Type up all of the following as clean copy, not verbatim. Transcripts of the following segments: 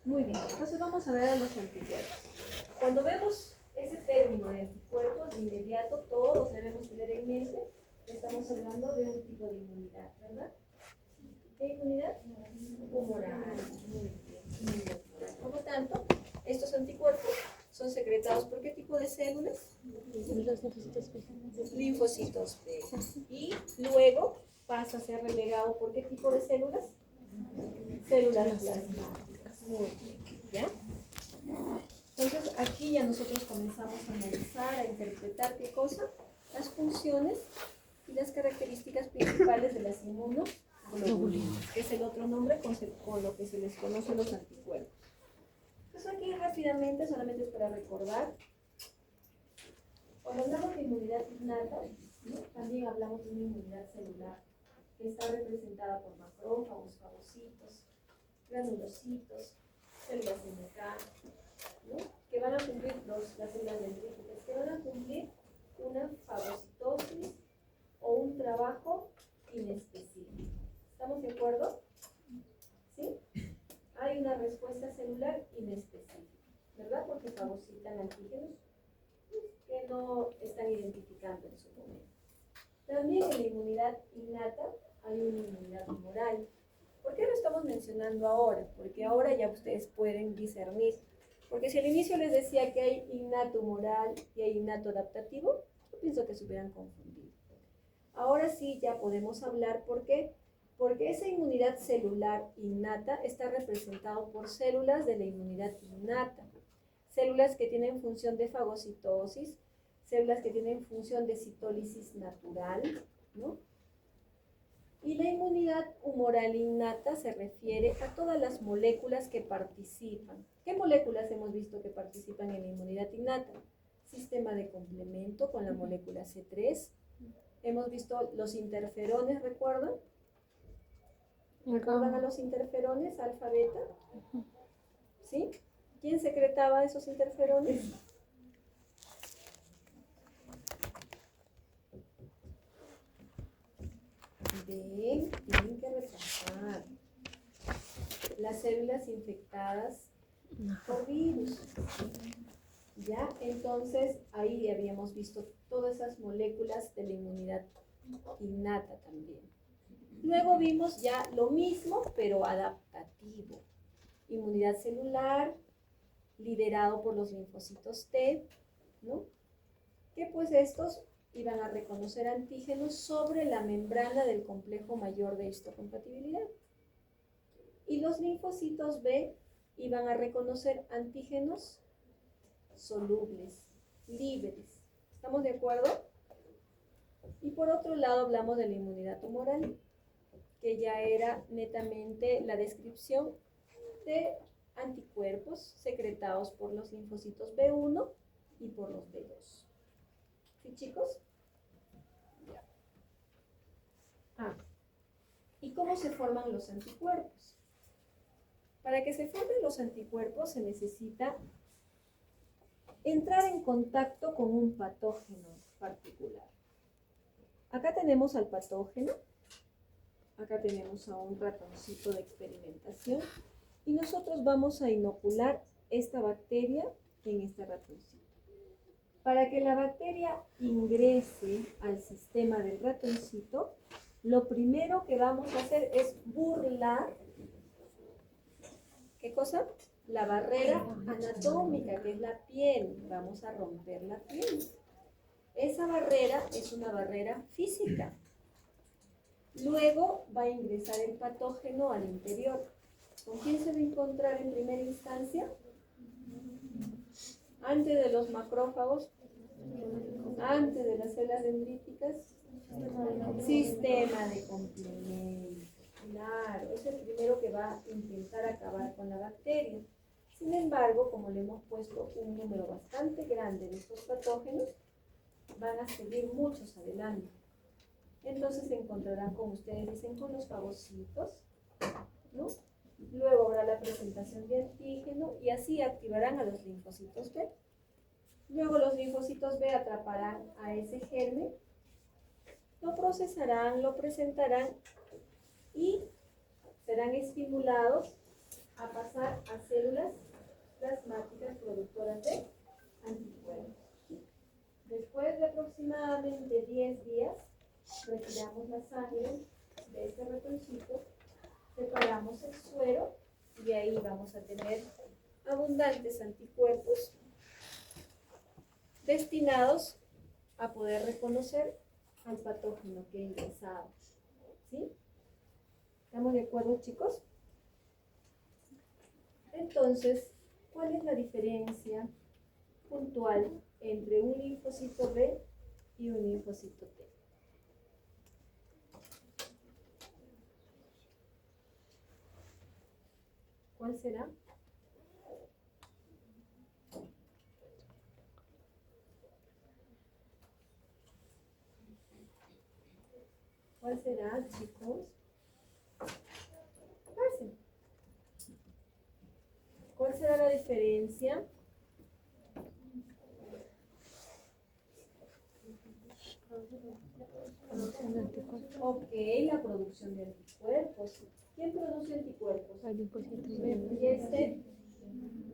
Muy bien, entonces vamos a ver a los anticuerpos. Cuando vemos ese término de anticuerpos, de inmediato todos debemos tener en mente que estamos hablando de un tipo de inmunidad, ¿verdad? ¿Qué inmunidad? Humoral. Muy bien, inmunidad humoral. Por lo tanto, estos anticuerpos son secretados por ¿qué tipo de células? Linfocitos B. Y luego pasa a ser relegado por ¿qué tipo de células? Células plasmáticas. Muy bien, ¿ya? Entonces aquí ya nosotros comenzamos a analizar, a interpretar ¿qué cosa? Las funciones y las características principales de las inmunoglobulinas, que es el otro nombre con lo que se les conoce los anticuerpos. Entonces aquí rápidamente, solamente es para recordar, cuando hablamos de inmunidad innata, ¿no? También hablamos de una inmunidad celular, que está representada por macrófagos, fagocitos, granulocitos, células NK, ¿no? Que van a cumplir las células dendríticas, que van a cumplir una fagocitosis o un trabajo inespecífico. ¿Estamos de acuerdo? ¿Sí? Hay una respuesta celular inespecífica, ¿verdad? Porque fagocitan antígenos que no están identificando en su momento. También en la inmunidad innata hay una inmunidad humoral. ¿Por qué lo estamos mencionando ahora? Porque ahora ya ustedes pueden discernir. Porque si al inicio les decía que hay innato humoral y hay innato adaptativo, yo pienso que se hubieran confundido. Ahora sí ya podemos hablar, ¿por qué? Porque esa inmunidad celular innata está representada por células de la inmunidad innata. Células que tienen función de fagocitosis, células que tienen función de citólisis natural, ¿no? Y la inmunidad humoral innata se refiere a todas las moléculas que participan. ¿Qué moléculas hemos visto que participan en la inmunidad innata? Sistema de complemento con la molécula C3. Hemos visto los interferones, ¿recuerdan? ¿Recuerdan a los interferones, alfa, beta? ¿Sí? ¿Quién secretaba esos interferones? Bien, tienen que repasar. Las células infectadas por virus. ¿Ya? Entonces, ahí habíamos visto todas esas moléculas de la inmunidad innata también. Luego vimos ya lo mismo, pero adaptativo. Inmunidad celular, liderado por los linfocitos T, ¿no? Que pues estos iban a reconocer antígenos sobre la membrana del complejo mayor de histocompatibilidad. Y los linfocitos B iban a reconocer antígenos solubles, libres. ¿Estamos de acuerdo? Y por otro lado hablamos de la inmunidad humoral, que ya era netamente la descripción de anticuerpos secretados por los linfocitos B1 y por los B2. ¿Sí, chicos? ¿Y cómo se forman los anticuerpos? Para que se formen los anticuerpos se necesita entrar en contacto con un patógeno particular. Acá tenemos al patógeno, acá tenemos a un ratoncito de experimentación y nosotros vamos a inocular esta bacteria en este ratoncito. Para que la bacteria ingrese al sistema del ratoncito, lo primero que vamos a hacer es burlar, ¿qué cosa? La barrera anatómica, que es la piel. Vamos a romper la piel. Esa barrera es una barrera física. Luego va a ingresar el patógeno al interior. ¿Con quién se va a encontrar en primera instancia? Antes de los macrófagos, antes de las células dendríticas, sistema de complemento. Claro, es el primero que va a intentar acabar con la bacteria. Sin embargo, como le hemos puesto un número bastante grande de estos patógenos, van a seguir muchos adelante. Entonces se encontrarán, como ustedes dicen, con los fagocitos, ¿no? Luego habrá la presentación de antígeno y así activarán a los linfocitos B. Luego los linfocitos B atraparán a ese germen, lo procesarán, lo presentarán y serán estimulados a pasar a células vamos a tener abundantes anticuerpos destinados a poder reconocer al patógeno que ha ingresado. ¿Sí? ¿Estamos de acuerdo, chicos? Entonces, ¿cuál es la diferencia puntual entre un linfocito B y un linfocito T? ¿Cuál será? ¿Cuál será, chicos? Pasen. ¿Cuál será la diferencia? Ok, la producción de anticuerpos. ¿Quién produce anticuerpos? El linfocito ¿Y B este?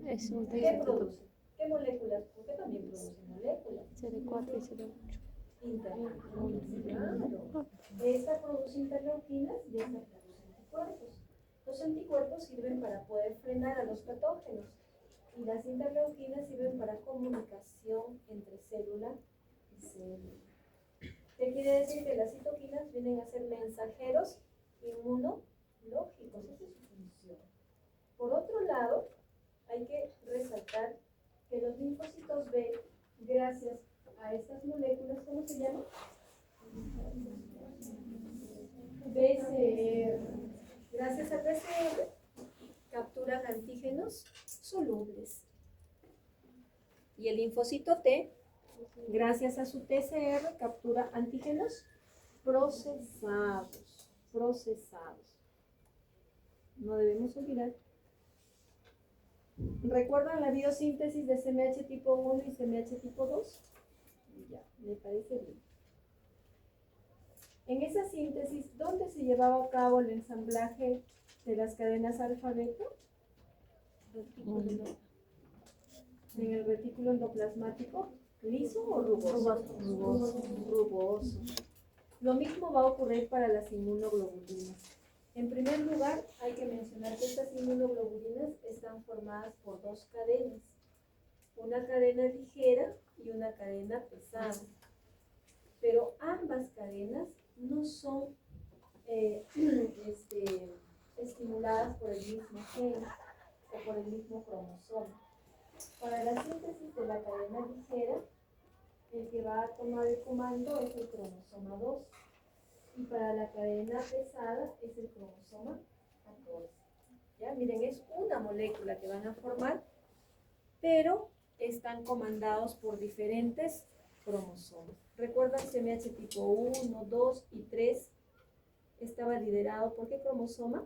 es un ¿Qué linfocito produce? ¿Qué moléculas? Porque también produce moléculas. CD4 y CD8. Interleuquinas, claro. Esta produce interleuquinas y esta produce anticuerpos. Los anticuerpos sirven para poder frenar a los patógenos y las interleuquinas sirven para comunicación entre célula y célula. ¿Qué quiere decir? Que las citoquinas vienen a ser mensajeros inmunológicos, esa es su función. Por otro lado, hay que resaltar que los linfocitos B, gracias a estas moléculas, ¿cómo se llaman? BCR. Gracias al BCR capturan antígenos solubles. Y el linfocito T, gracias a su TCR, captura antígenos procesados. No debemos olvidar. ¿Recuerdan la biosíntesis de CMH tipo 1 y CMH tipo 2? Ya, me parece bien. En esa síntesis, ¿dónde se llevaba a cabo el ensamblaje de las cadenas alfa-beta? En el retículo endoplasmático, ¿liso o rugoso? Rugoso. Lo mismo va a ocurrir para las inmunoglobulinas. En primer lugar, hay que mencionar que estas inmunoglobulinas están formadas por dos cadenas. Una cadena ligera y una cadena pesada. Pero ambas cadenas no son estimuladas por el mismo gen o por el mismo cromosoma. Para la síntesis de la cadena ligera, el que va a tomar el comando es el cromosoma 2 y para la cadena pesada es el cromosoma 14. ¿Ya? Miren, es una molécula que van a formar, pero están comandados por diferentes cromosomas. ¿Recuerdan CMH tipo 1, 2 y 3? Estaba liderado por ¿qué cromosoma?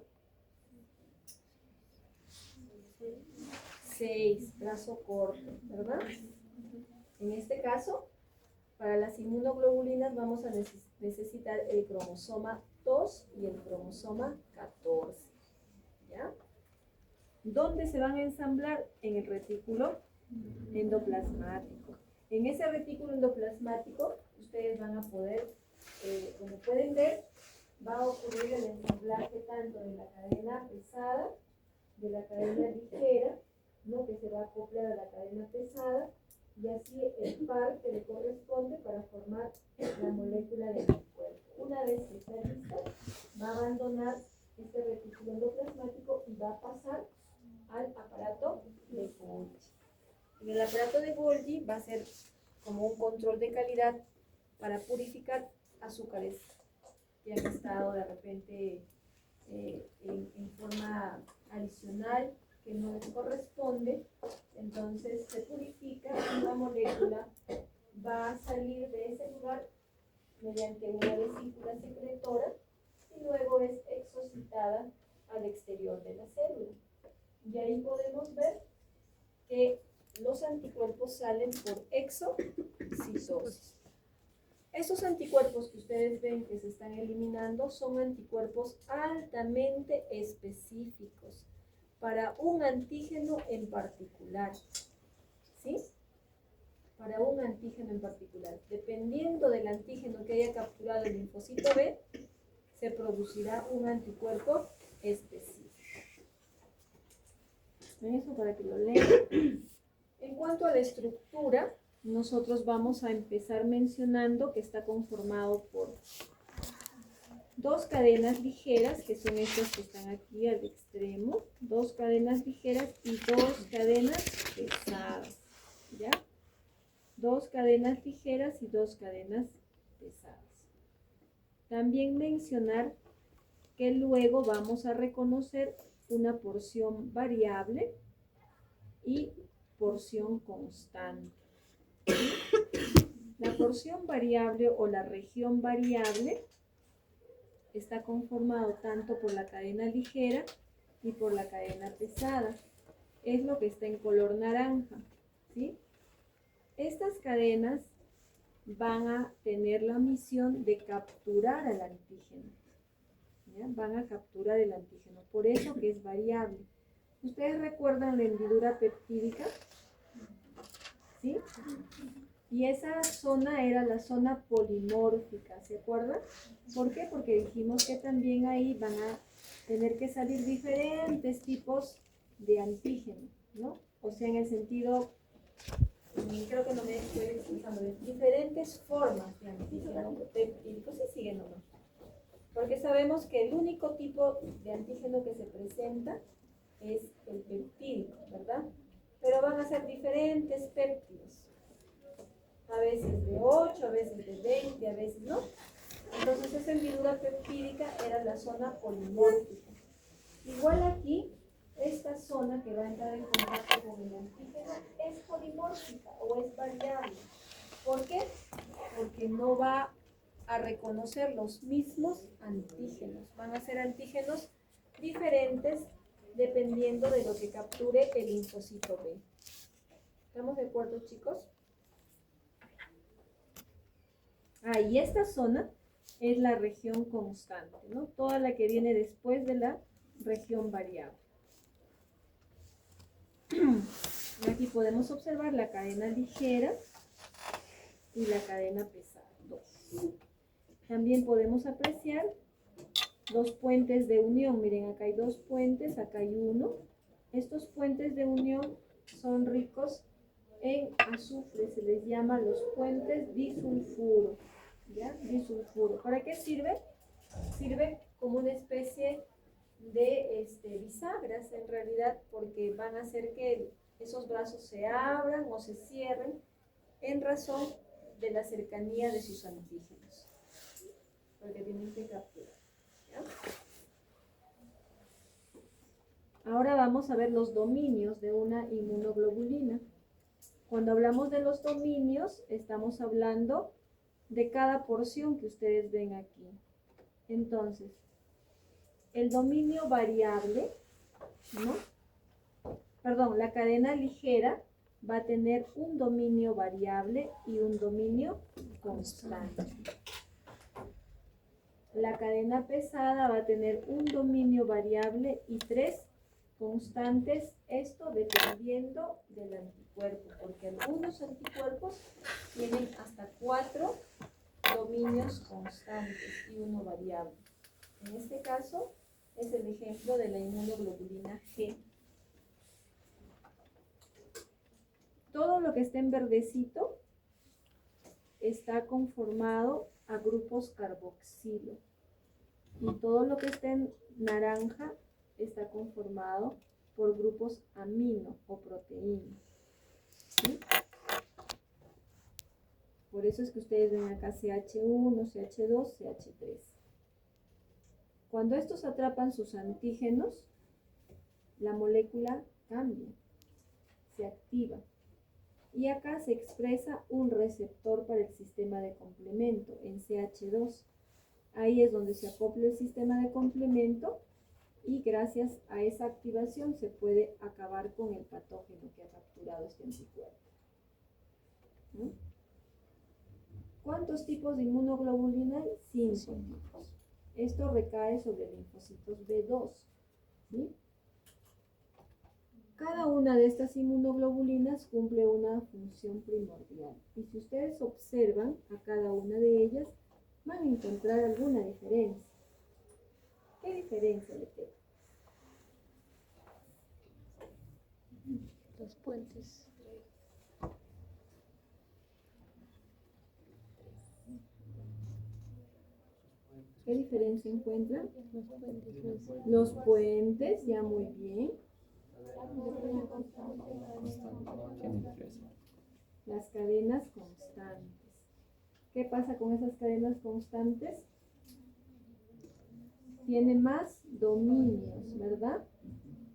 6, brazo corto, ¿verdad? En este caso, para las inmunoglobulinas vamos a necesitar el cromosoma 2 y el cromosoma 14. ¿Ya? ¿Dónde se van a ensamblar? En el retículo endoplasmático. En ese retículo endoplasmático, ustedes van a poder, como pueden ver, va a ocurrir el ensamblaje tanto de la cadena pesada, de la cadena ligera, ¿no? Que se va a acoplar a la cadena pesada, y así el par que le corresponde para formar la molécula de anticuerpo. Una vez que está lista, va a abandonar este retículo endoplasmático y va a pasar al aparato de Golgi. En el aparato de Golgi va a ser como un control de calidad para purificar azúcares que han estado de repente en forma adicional que no les corresponde. Entonces se purifica y la molécula va a salir de ese lugar mediante una vesícula secretora y luego es exocitada al exterior de la célula. Y ahí podemos ver que los anticuerpos salen por exocitosis. Esos anticuerpos que ustedes ven que se están eliminando son anticuerpos altamente específicos para un antígeno en particular. ¿Sí? Para un antígeno en particular. Dependiendo del antígeno que haya capturado el linfocito B, se producirá un anticuerpo específico. Eso para que lo lean. En cuanto a la estructura, nosotros vamos a empezar mencionando que está conformado por dos cadenas ligeras, que son estas que están aquí al extremo, dos cadenas ligeras y dos cadenas pesadas, ¿ya? Dos cadenas ligeras y dos cadenas pesadas. También mencionar que luego vamos a reconocer una porción variable y porción constante. La porción variable o la región variable está conformado tanto por la cadena ligera y por la cadena pesada. Es lo que está en color naranja, ¿sí? Estas cadenas van a tener la misión de capturar al antígeno, ¿ya? Van a capturar el antígeno, por eso que es variable. ¿Ustedes recuerdan la hendidura peptídica? ¿Sí? Y esa zona era la zona polimórfica, ¿se acuerdan? ¿Por qué? Porque dijimos que también ahí van a tener que salir diferentes tipos de antígeno, ¿no? O sea, en el sentido, creo que no me estoy explicando bien, diferentes formas de antígeno peptídico, sí, sigue nomás. Porque sabemos que el único tipo de antígeno que se presenta es el peptídico, ¿verdad? Pero van a ser diferentes péptidos. A veces de 8, a veces de 20, a veces no. Entonces esa hendidura peptídica era la zona polimórfica. Igual aquí, esta zona que va a entrar en contacto con el antígeno es polimórfica o es variable. ¿Por qué? Porque no va a reconocer los mismos antígenos. Van a ser antígenos diferentes dependiendo de lo que capture el linfocito B. ¿Estamos de acuerdo, chicos? Y esta zona es la región constante, ¿no? Toda la que viene después de la región variable. Aquí podemos observar la cadena ligera y la cadena pesada, 2. También podemos apreciar los puentes de unión. Miren, acá hay dos puentes, acá hay uno. Estos puentes de unión son ricos en azufre, se les llama los puentes disulfuro, ¿ya? Disulfuro. ¿Para qué sirve? Sirve como una especie de bisagras en realidad, porque van a hacer que esos brazos se abran o se cierren en razón de la cercanía de sus antígenos, porque tienen que capturar, ¿ya? Ahora vamos a ver los dominios de una inmunoglobulina. Cuando hablamos de los dominios, estamos hablando de cada porción que ustedes ven aquí. Entonces, el dominio variable, ¿no? Perdón, la cadena ligera va a tener un dominio variable y un dominio constante. La cadena pesada va a tener un dominio variable y 3 constantes, esto dependiendo del anticuerpo, porque algunos anticuerpos tienen hasta 4 dominios constantes y uno variable. En este caso es el ejemplo de la inmunoglobulina G. Todo lo que está en verdecito está conformado a grupos carboxilo y todo lo que está en naranja está conformado por grupos amino o proteína, ¿sí? Por eso es que ustedes ven acá CH1, CH2, CH3. Cuando estos atrapan sus antígenos, la molécula cambia, se activa. Y acá se expresa un receptor para el sistema de complemento en CH2. Ahí es donde se acopla el sistema de complemento y gracias a esa activación se puede acabar con el patógeno que ha capturado este anticuerpo, ¿no? ¿Cuántos tipos de inmunoglobulina hay? 5 tipos. Esto recae sobre linfocitos B2, ¿sí? Cada una de estas inmunoglobulinas cumple una función primordial. Y si ustedes observan a cada una de ellas, van a encontrar alguna diferencia. ¿Qué diferencia le queda? Los puentes. ¿Qué diferencia encuentran? Los puentes. Los puentes, ya muy bien. Las cadenas constantes. ¿Qué pasa con esas cadenas constantes? Tiene más dominios, ¿verdad?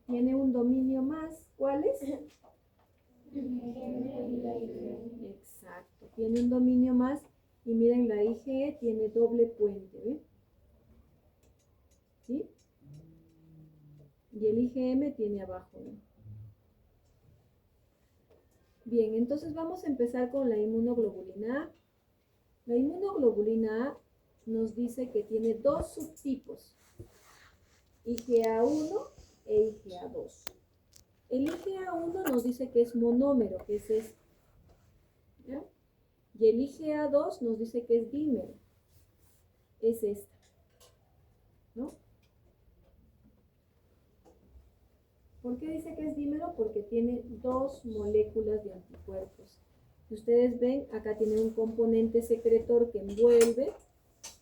Tiene un dominio más. ¿Cuál es? Exacto. Tiene un dominio más. Y miren, la IGE tiene doble puente, ¿ven? ¿Sí? Y el IgM tiene abajo, ¿no? Bien, entonces vamos a empezar con la inmunoglobulina A. La inmunoglobulina A nos dice que tiene dos subtipos, IgA1 e IgA2. El IgA1 nos dice que es monómero, que es este, ¿ya? Y el IgA2 nos dice que es dímero, es esta, ¿no? ¿Por qué dice que es dímero? Porque tiene dos moléculas de anticuerpos. Si ustedes ven, acá tiene un componente secretor que envuelve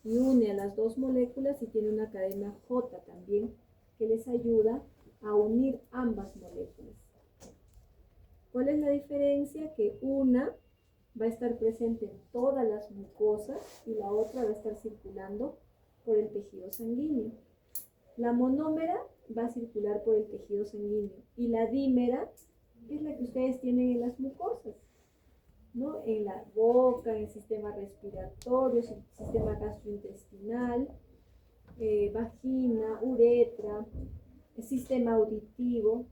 y une a las dos moléculas y tiene una cadena J también que les ayuda a unir ambas moléculas. ¿Cuál es la diferencia? Que una va a estar presente en todas las mucosas y la otra va a estar circulando por el tejido sanguíneo. La monómera va a circular por el tejido sanguíneo y la dímera es la que ustedes tienen en las mucosas, ¿no? En la boca, en el sistema respiratorio, sistema gastrointestinal, vagina, uretra, el sistema auditivo.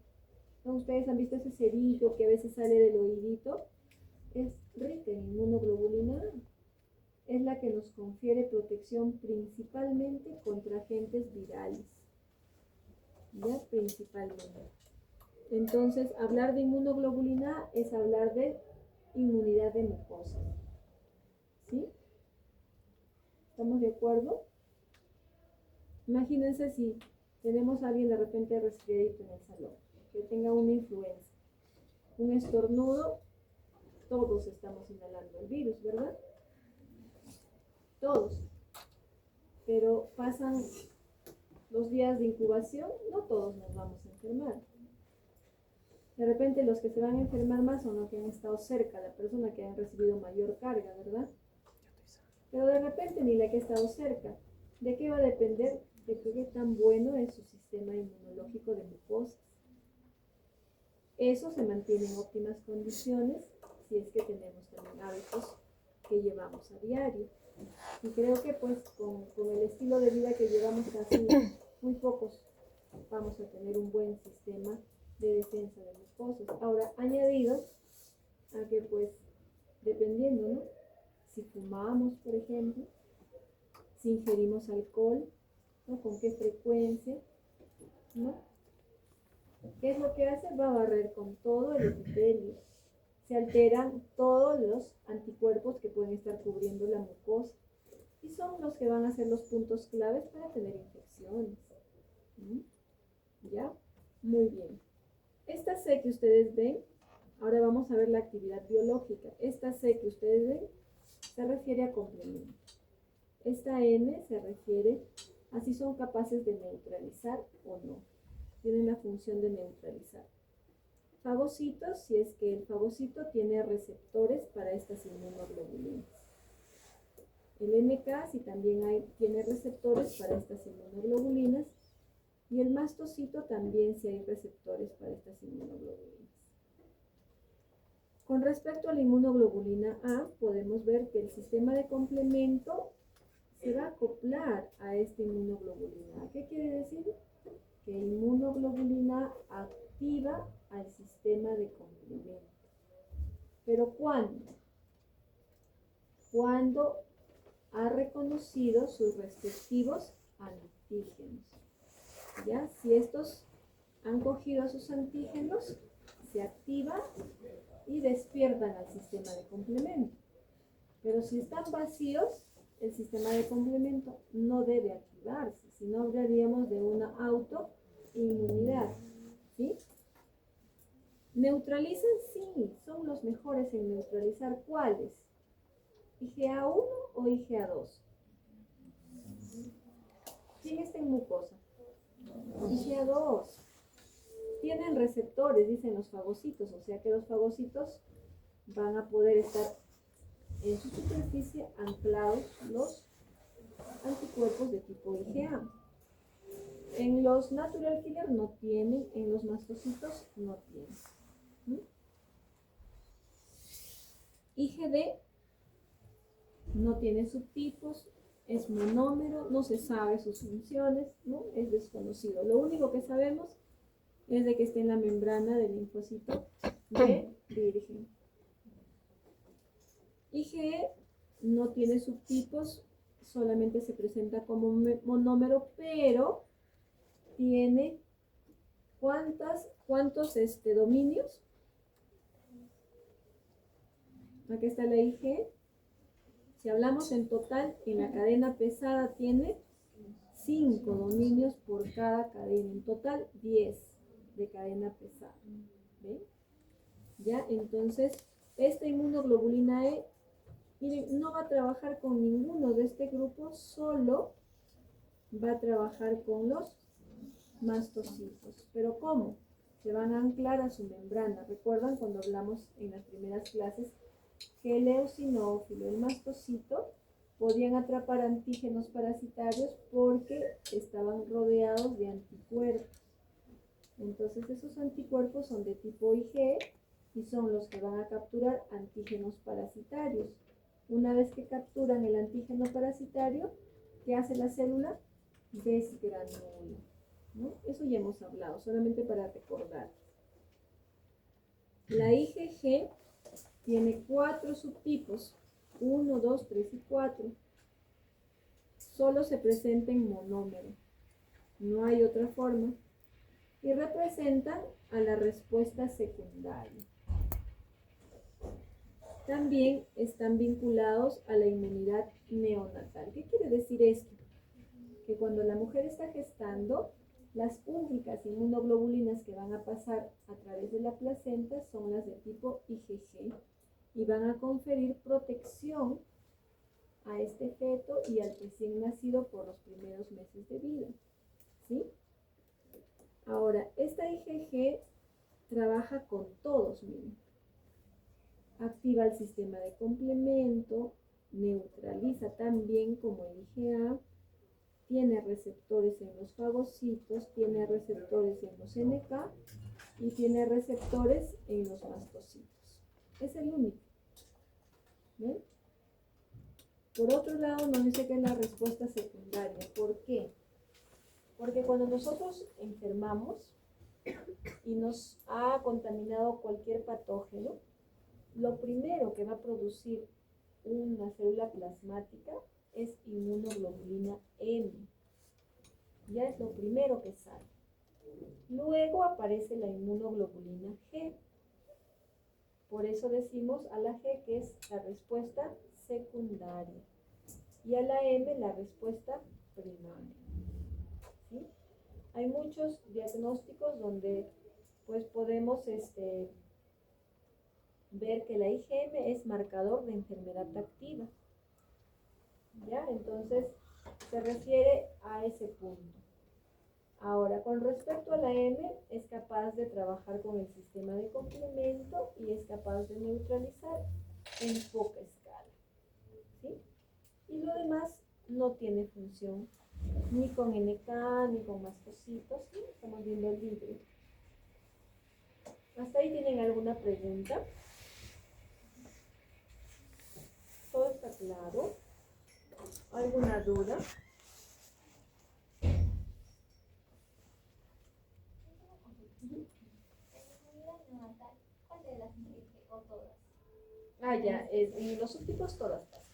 ¿No? Ustedes han visto ese cerillo que a veces sale del oídito. Es rica en inmunoglobulina A. Es la que nos confiere protección principalmente contra agentes virales. ¿Ya? Principalmente. Entonces, hablar de inmunoglobulina A es hablar de inmunidad de mucosa. ¿Sí? ¿Estamos de acuerdo? Imagínense si tenemos a alguien de repente resfriadito en el salón, que tenga una influenza, un estornudo, todos estamos inhalando el virus, ¿verdad? Todos. Pero pasan los días de incubación, no todos nos vamos a enfermar. De repente los que se van a enfermar más son los que han estado cerca, la persona que han recibido mayor carga, ¿verdad? Pero de repente ni la que ha estado cerca. ¿De qué va a depender? De qué tan bueno es su sistema inmunológico de mucosas. Eso se mantiene en óptimas condiciones si es que tenemos también hábitos que llevamos a diario. Y creo que pues con el estilo de vida que llevamos casi muy pocos vamos a tener un buen sistema de defensa de mucosas. Ahora, añadido a que pues dependiendo, ¿no? Si fumamos, por ejemplo, si ingerimos alcohol, ¿no? Con qué frecuencia, ¿no? ¿Qué es lo que hace? Va a barrer con todo el epitelio. Se alteran todos los anticuerpos que pueden estar cubriendo la mucosa y son los que van a ser los puntos claves para tener infecciones. ¿Ya? Muy bien. Esta C que ustedes ven, ahora vamos a ver la actividad biológica. Esta C que ustedes ven se refiere a complemento. Esta N se refiere a si son capaces de neutralizar o no. Tienen la función de neutralizar. Fagocitos, si es que el fagocito tiene receptores para estas inmunoglobulinas. El NK, si también tiene receptores para estas inmunoglobulinas. Y el mastocito también, si hay receptores para estas inmunoglobulinas. Con respecto a la inmunoglobulina A, podemos ver que el sistema de complemento se va a acoplar a esta inmunoglobulina A. ¿Qué quiere decir? Que inmunoglobulina activa al sistema de complemento. ¿Pero cuándo? Cuando ha reconocido sus respectivos antígenos. ¿Ya? Si estos han cogido a sus antígenos, se activan y despiertan al sistema de complemento. Pero si están vacíos, el sistema de complemento no debe activarse, sino hablaríamos de una autoinmunidad. ¿Sí? ¿Neutralizan? Sí, son los mejores en neutralizar. ¿Cuáles? ¿IgA1 o IgA2? ¿Quién está en mucosa? IgA2. Tienen receptores, dicen los fagocitos, o sea que los fagocitos van a poder estar en su superficie anclados los anticuerpos de tipo IgA. En los natural killer no tienen, en los mastocitos no tienen. IgD no tiene subtipos, es monómero, no se sabe sus funciones, ¿no? Es desconocido. Lo único que sabemos es de que está en la membrana del linfocito B virgen. IgE no tiene subtipos, solamente se presenta como monómero, pero tiene ¿cuántos dominios? Aquí está la IG. Si hablamos en total, en la cadena pesada tiene 5 dominios por cada cadena. En total, 10 de cadena pesada. ¿Ven? Ya, entonces, esta inmunoglobulina E, miren, no va a trabajar con ninguno de este grupo, solo va a trabajar con los mastocitos. ¿Pero cómo? Se van a anclar a su membrana. ¿Recuerdan cuando hablamos en las primeras clases que el eosinófilo, el mastocito, podían atrapar antígenos parasitarios porque estaban rodeados de anticuerpos? Entonces esos anticuerpos son de tipo IgE y son los que van a capturar antígenos parasitarios. Una vez que capturan el antígeno parasitario, ¿qué hace la célula? Desgranula, ¿no? Eso ya hemos hablado, solamente para recordar. La IgG tiene 4 subtipos, 1, 2, 3 y 4. Solo se presenta en monómero, no hay otra forma. Y representan a la respuesta secundaria. También están vinculados a la inmunidad neonatal. ¿Qué quiere decir esto? Que cuando la mujer está gestando, las únicas inmunoglobulinas que van a pasar a través de la placenta son las de tipo IgG y van a conferir protección a este feto y al recién nacido por los primeros meses de vida. ¿Sí? Ahora, esta IgG trabaja con todos, miren. Activa el sistema de complemento, neutraliza también como el IgA, tiene receptores en los fagocitos, tiene receptores en los NK y tiene receptores en los mastocitos. Es el único. ¿Ven? Por otro lado, nos dice que es la respuesta secundaria. ¿Por qué? Porque cuando nosotros enfermamos y nos ha contaminado cualquier patógeno, lo primero que va a producir una célula plasmática es inmunoglobulina M. Ya es lo primero que sale. Luego aparece la inmunoglobulina G. Por eso decimos a la G que es la respuesta secundaria y a la M la respuesta primaria. ¿Sí? Hay muchos diagnósticos donde pues podemos ver que la IgM es marcador de enfermedad activa. ¿Ya? Entonces se refiere a ese punto. Ahora, con respecto a la M, es capaz de trabajar con el sistema de complemento y es capaz de neutralizar en poca escala. ¿Sí? Y lo demás no tiene función, ni con NK, ni con mastocitos, ¿sí? Estamos viendo el vídeo. ¿Hasta ahí tienen alguna pregunta? ¿Todo está claro? ¿Alguna duda? ¿Cuál de las o todas? Ah, ya, en los subtipos todas pasan.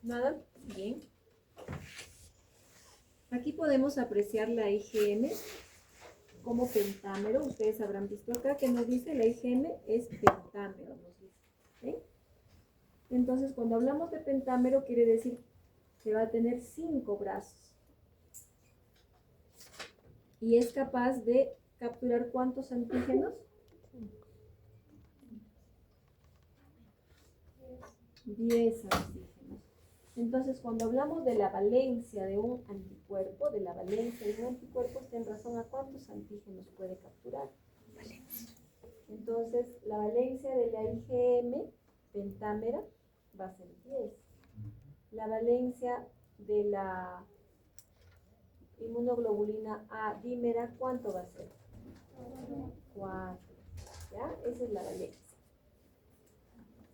Nada, bien. Aquí podemos apreciar la IgM como pentámero. Ustedes habrán visto acá que nos dice la IgM es pentámero, nos dice. ¿Sí? Entonces, cuando hablamos de pentámero, quiere decir que va a tener 5 brazos. Y es capaz de capturar ¿cuántos antígenos? 10 antígenos. Entonces, cuando hablamos de la valencia de un anticuerpo, está en razón a cuántos antígenos puede capturar. Entonces, la valencia de la IgM pentámera va a ser 10. La valencia de la inmunoglobulina A dímera, ¿cuánto va a ser? 4. ¿Ya? Esa es la valencia.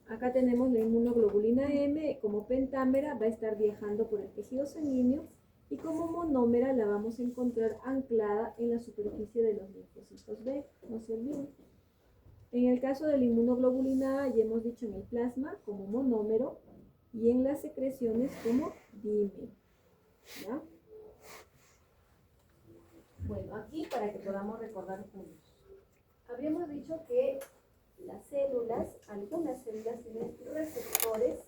Acá tenemos la inmunoglobulina M, como pentámera va a estar viajando por el tejido sanguíneo y como monómera la vamos a encontrar anclada en la superficie de los linfocitos B, no se olviden. En el caso de la inmunoglobulina A, ya hemos dicho en el plasma como monómero y en las secreciones como dímero. ¿Ya? Bueno, aquí para que podamos recordar juntos. Habíamos dicho que las células, algunas células tienen receptores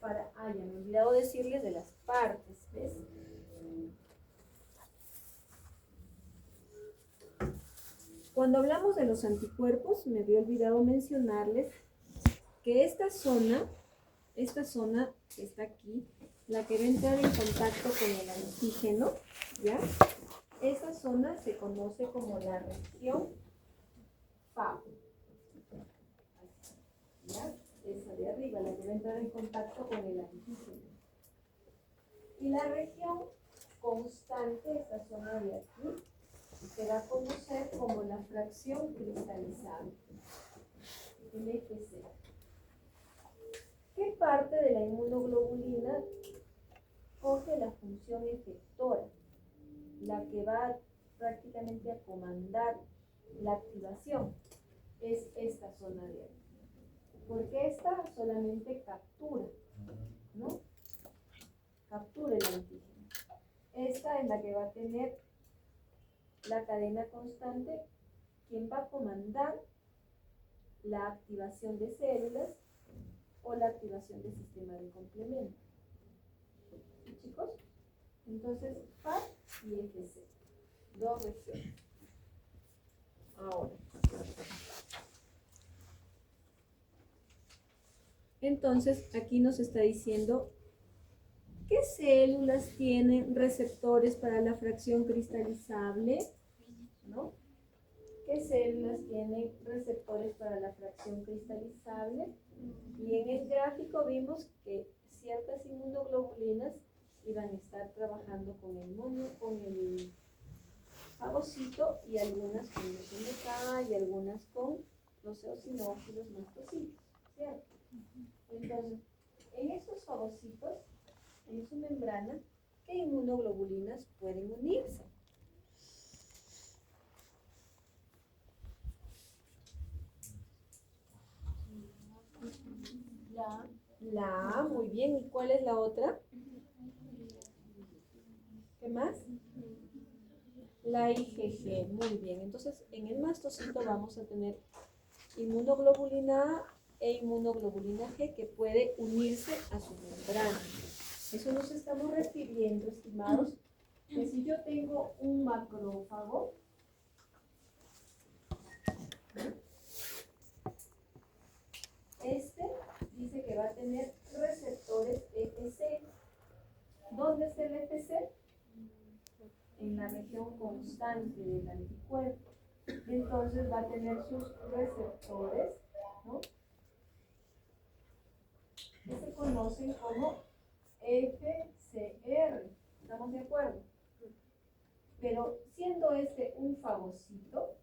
para, ya me he olvidado decirles de las partes, ¿ves? Cuando hablamos de los anticuerpos, me había olvidado mencionarles que esta zona que está aquí, la que va a entrar en contacto con el antígeno, ¿ya? Esa zona se conoce como la región FAO. ¿Ya? Esa de arriba, la que va a entrar en contacto con el antígeno. Y la región constante, esta zona de aquí, se va a conocer como la fracción cristalizable, LFC. ¿Qué parte de la inmunoglobulina coge la función efectora? La que va prácticamente a comandar la activación es esta zona de aquí. Porque esta solamente captura, ¿no? Captura el antígeno. Esta es la que va a tener la cadena constante, quien va a comandar la activación de células o la activación del sistema de complemento. ¿Sí, chicos? Entonces, FAP y FC. Dos regiones. Ahora. Entonces, aquí nos está diciendo ¿qué células tienen receptores para la fracción cristalizable? ¿No? ¿Qué células tienen receptores para la fracción cristalizable? Y en el gráfico vimos que ciertas inmunoglobulinas iban a estar trabajando con el fagocito y algunas con los MK y algunas con los eosinófilos mastocitos, ¿cierto? Entonces, en estos fagocitos, en su membrana, ¿qué inmunoglobulinas pueden unirse? La A, muy bien. ¿Y cuál es la otra? ¿Qué más? La IgG, muy bien. Entonces, en el mastocito vamos a tener inmunoglobulina A e inmunoglobulina G que puede unirse a su membrana. Eso nos estamos refiriendo, estimados, que si yo tengo un macrófago, este dice que va a tener receptores FC. ¿Dónde está el FC? En la región constante del anticuerpo. Entonces va a tener sus receptores, ¿no? Que se conocen como FCR. ¿Estamos de acuerdo? Pero siendo este un fagocito,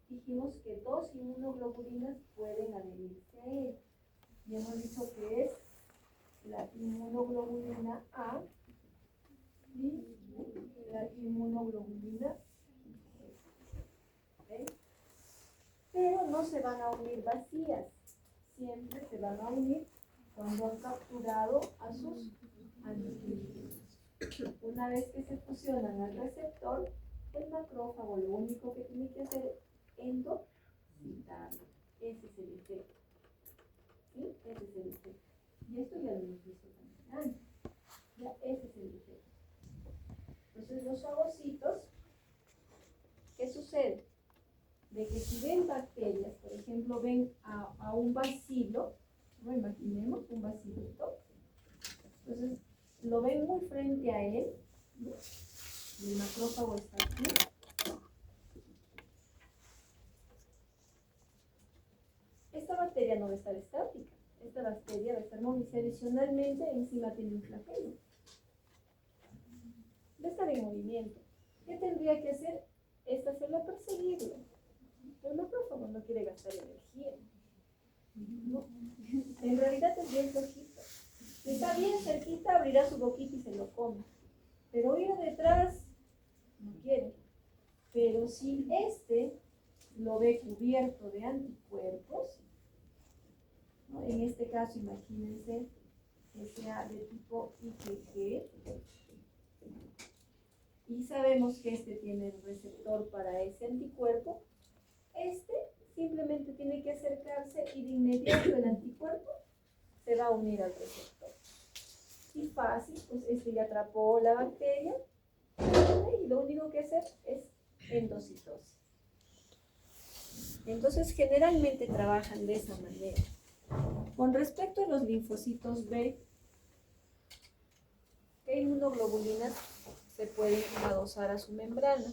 dijimos que dos inmunoglobulinas pueden adherirse a él. Y hemos dicho que es la inmunoglobulina A y la inmunoglobulina G. ¿Okay? Pero no se van a unir vacías, siempre se van a unir cuando han capturado a sus antígenos. Una vez que se fusionan al receptor, el macrófago lo único que tiene que hacer es endocitarlo. Ese es el efecto. ¿Sí? Ese es el efecto. Y esto ya lo hemos visto también antes. Ya, ese es el efecto. Entonces, los fagocitos, ¿qué sucede? De que si ven bacterias, por ejemplo, ven a un bacilo, ¿no? Imaginemos un bacilito. Entonces, lo ven muy frente a él, ¿no? Y el macrófago está aquí. Esta bacteria no va a estar estática. Esta bacteria va a estar movida. Adicionalmente, encima tiene un flagelo. Va a estar en movimiento. ¿Qué tendría que hacer? Esta célula perseguirlo. El macrófago no quiere gastar energía. No. En realidad es bien flojito. Si está bien cerquita, abrirá su boquita y se lo come. Pero ir detrás, no quiere. Pero si este lo ve cubierto de anticuerpos, ¿no? En este caso, imagínense que sea de tipo IgG, y sabemos que este tiene el receptor para ese anticuerpo, este simplemente tiene que acercarse y de inmediato el anticuerpo se va a unir al receptor. Y fácil, pues este ya atrapó la bacteria y lo único que hacer es endocitosis. Entonces generalmente trabajan de esa manera. Con respecto a los linfocitos B, ¿qué inmunoglobulinas se pueden adosar a su membrana?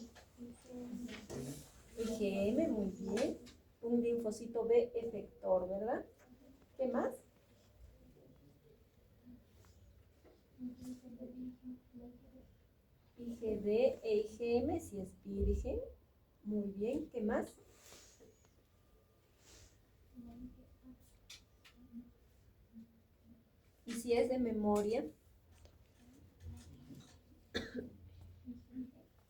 IgM, muy bien. Un linfocito B efector, ¿verdad? ¿Qué más? IgD e IgM, si es virgen. Muy bien. ¿Qué más? Y si es de memoria,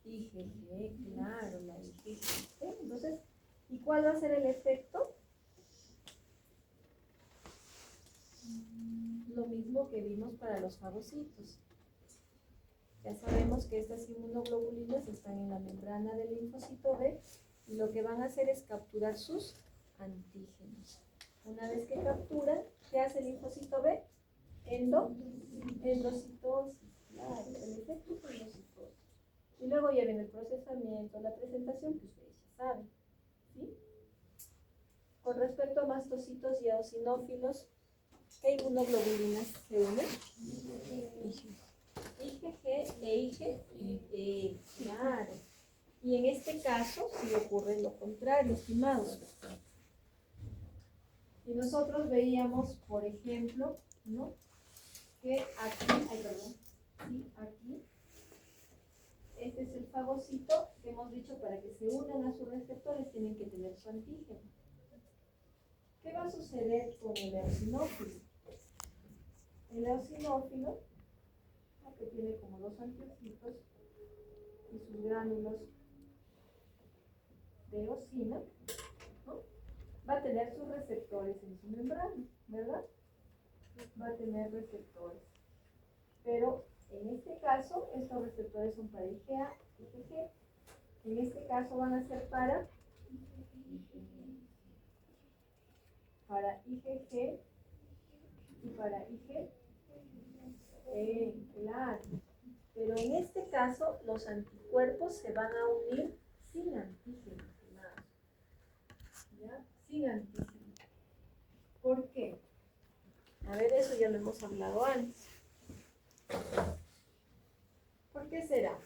IgG, claro, la IgG. Entonces, ¿y cuál va a ser el efecto? Lo mismo que vimos para los fagocitos. Ya sabemos que estas inmunoglobulinas están en la membrana del linfocito B y lo que van a hacer es capturar sus antígenos. Una vez que capturan, ¿qué hace el linfocito B? Endocitosis. Claro, el efecto es endocitosis. Y luego ya viene el procesamiento, la presentación que ustedes ya saben. ¿Sí? Con respecto a mastocitos y eosinófilos, ¿qué inmunoglobulinas se unen? IgG e IgE, claro. Y en este caso sí ocurre lo contrario, estimados. Y nosotros veíamos, por ejemplo, ¿no? Que aquí, sí, aquí, este es el fagocito que hemos dicho para que se unan a sus receptores tienen que tener su antígeno. ¿Qué va a suceder con el eosinófilo? El eosinófilo, ¿no? Que tiene como los antiocitos y sus gránulos de eosina, ¿no? Va a tener sus receptores en su membrana, ¿verdad? Va a tener receptores. Pero en este caso, estos receptores son para IgA, IgG. En este caso van a ser para IgG y para IgE, claro. Pero en este caso, los anticuerpos se van a unir sin antígeno. ¿Ya? Sin antígeno. ¿Por qué? A ver, eso ya lo hemos hablado antes. ¿Por qué será?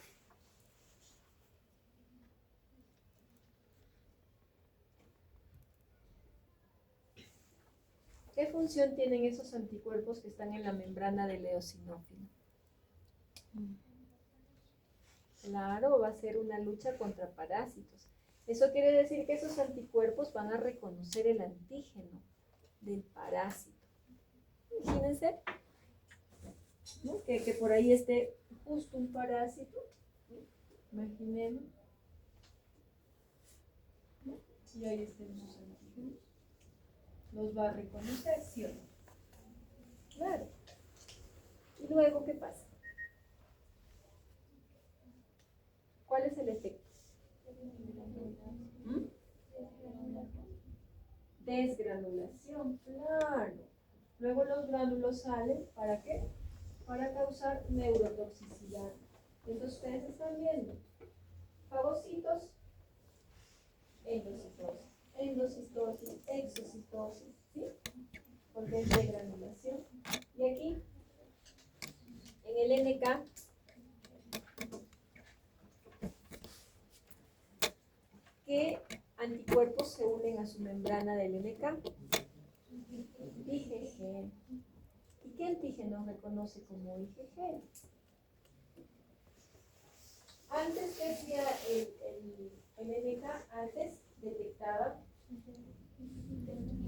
¿Qué función tienen esos anticuerpos que están en la membrana del eosinófilo? Claro, va a ser una lucha contra parásitos. Eso quiere decir que esos anticuerpos van a reconocer el antígeno del parásito. Imagínense, ¿no? que por ahí esté justo un parásito. Imaginemos. ¿No? Y ahí estén los antígenos. Los va a reconocer, ¿sí o no? Claro. ¿Y luego qué pasa? ¿Cuál es el efecto? ¿Mm? Desgranulación, claro. Luego los gránulos salen, ¿para qué? Para causar neurotoxicidad. Entonces ustedes están viendo fagocitos, endocitosis, endocitosis, exocitosis, ¿sí? Porque es desgranulación. Y aquí, en el NK, ¿qué anticuerpos se unen a su membrana del NK? IgG. ¿Y qué antígeno reconoce como IgG? Antes que hacía el NK, antes detectaba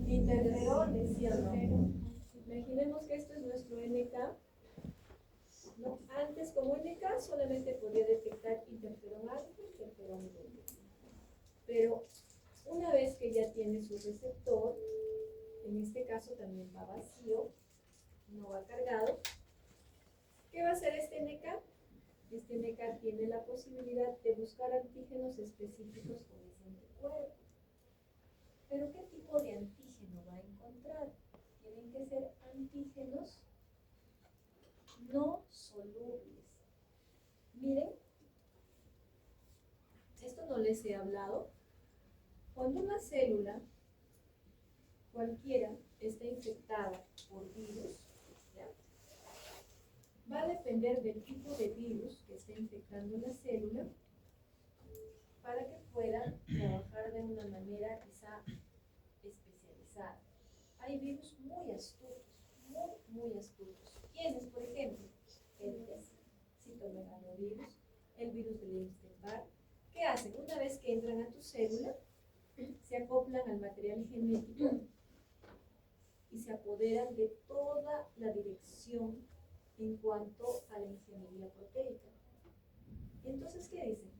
interferones, ¿sí o no? Imaginemos que esto es nuestro NK. ¿No? Antes, como NK, solamente podía detectar interferón alfa y interferón beta. Pero una vez que ya tiene su receptor, en este caso también va vacío, no va cargado, ¿qué va a hacer este NK? Este NK tiene la posibilidad de buscar antígenos específicos con ese anticuerpo. ¿Pero qué tipo de antígeno va a encontrar? Tienen que ser antígenos no solubles. Miren, esto no les he hablado. Cuando una célula cualquiera está infectada por virus, ¿ya? Va a depender del tipo de virus que esté infectando la célula para que pueda trabajar de una manera quizá especializada. Hay virus muy astutos, muy astutos. ¿Quiénes, por ejemplo? El citomegalovirus, el virus del Epstein-Barr. ¿Qué hacen? Una vez que entran a tu célula, se acoplan al material genético y se apoderan de toda la dirección en cuanto a la ingeniería proteica. Entonces, ¿qué dicen?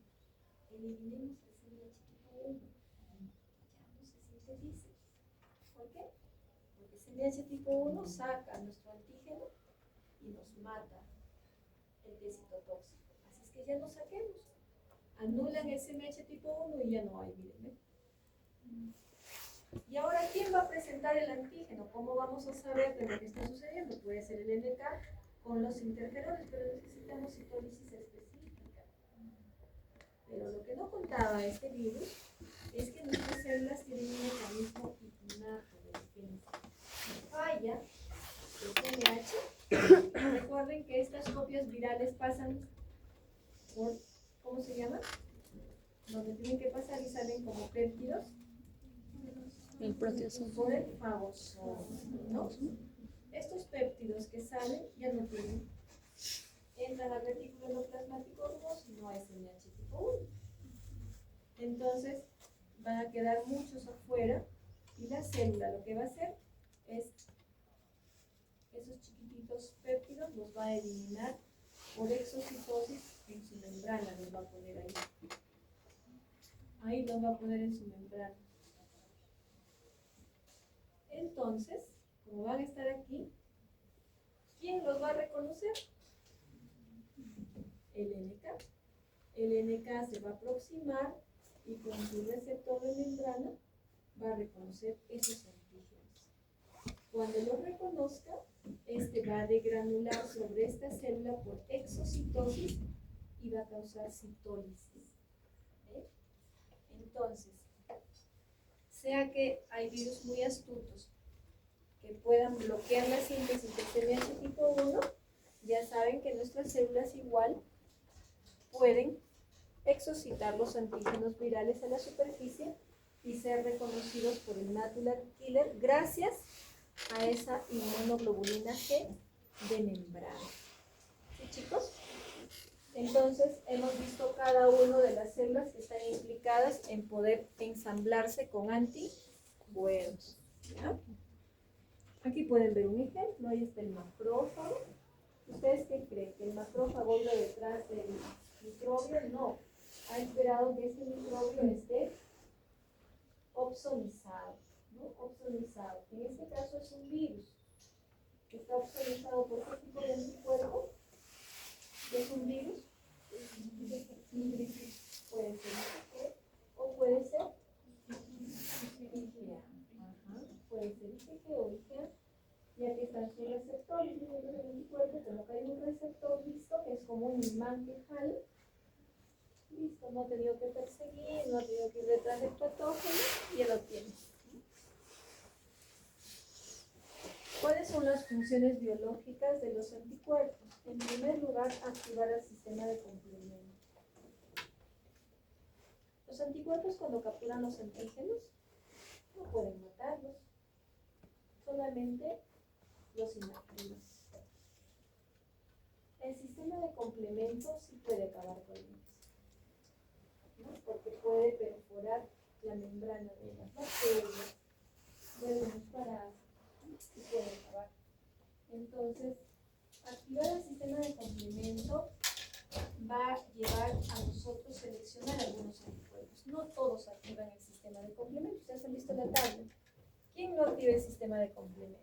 Eliminemos el CDH tipo 1. Ya no se sintetiza. ¿Por qué? Porque el CDH tipo 1 saca nuestro antígeno y nos mata el tecido tóxico. Así es que ya no saquemos. Anulan el CMH tipo 1 y ya no hay, miren. Y ahora, ¿quién va a presentar el antígeno? ¿Cómo vamos a saber de lo que está sucediendo? Puede ser el NK con los interferones, pero necesitamos citólisis específica. Pero lo que no contaba este virus es que nuestras células tienen un mecanismo innato de defensa. Si falla el CMH, recuerden que estas copias virales pasan por, ¿cómo se llama? Donde tienen que pasar y salen como péptidos. El proteasoma. Por el fagosoma, ¿no? Estos péptidos que salen ya no tienen, entran al retículo endoplasmático rugoso y no hay CMH tipo 1. Entonces van a quedar muchos afuera y la célula lo que va a hacer es esos chiquititos péptidos los va a eliminar por exocitosis en su membrana, los va a poner ahí. Ahí los va a poner en su membrana. Entonces, como van a estar aquí, ¿quién los va a reconocer? El NK. El NK se va a aproximar y con su receptor de membrana va a reconocer esos antígenos. Cuando los reconozca, este va a degranular sobre esta célula por exocitosis y va a causar citólisis. Entonces, sea que hay virus muy astutos que puedan bloquear la síntesis de CMH tipo 1, ya saben que nuestras células igual pueden exocitar los antígenos virales a la superficie y ser reconocidos por el natural killer gracias a esa inmunoglobulina G de membrana. ¿Sí, chicos? Entonces, hemos visto cada una de las células que están implicadas en poder ensamblarse con anticuerpos. ¿Ya? Aquí pueden ver un ejemplo, ahí está el macrófago. ¿Ustedes qué creen? ¿Que el macrófago iba detrás del microbio? No. Ha esperado que este microbio esté opsonizado, ¿no? Opsonizado. En este caso es un virus que está opsonizado por qué tipo de anticuerpo. ¿Es un virus? Puede ser IgG o puede ser IgA. Ajá. Puede ser IgG o IgA, ya que están sus receptores. En el anticuerpo, como que hay un receptor listo, que es como un imán que jala. Listo, no ha tenido que perseguir, no ha tenido que ir detrás del patógeno, y ya lo tiene. ¿Cuáles son las funciones biológicas de los anticuerpos? En primer lugar, activar el sistema de complemento. Los anticuerpos, cuando capturan los antígenos, no pueden matarlos, solamente los inactivan. El sistema de complemento sí puede acabar con ellos, ¿no? Porque puede perforar la membrana de las bacterias, de los parásitos, y puede acabar. Entonces, activar el sistema de complemento va a llevar a nosotros seleccionar algunos anticuerpos. No todos activan el sistema de complemento. Ustedes han visto la tabla. ¿Quién no activa el sistema de complemento?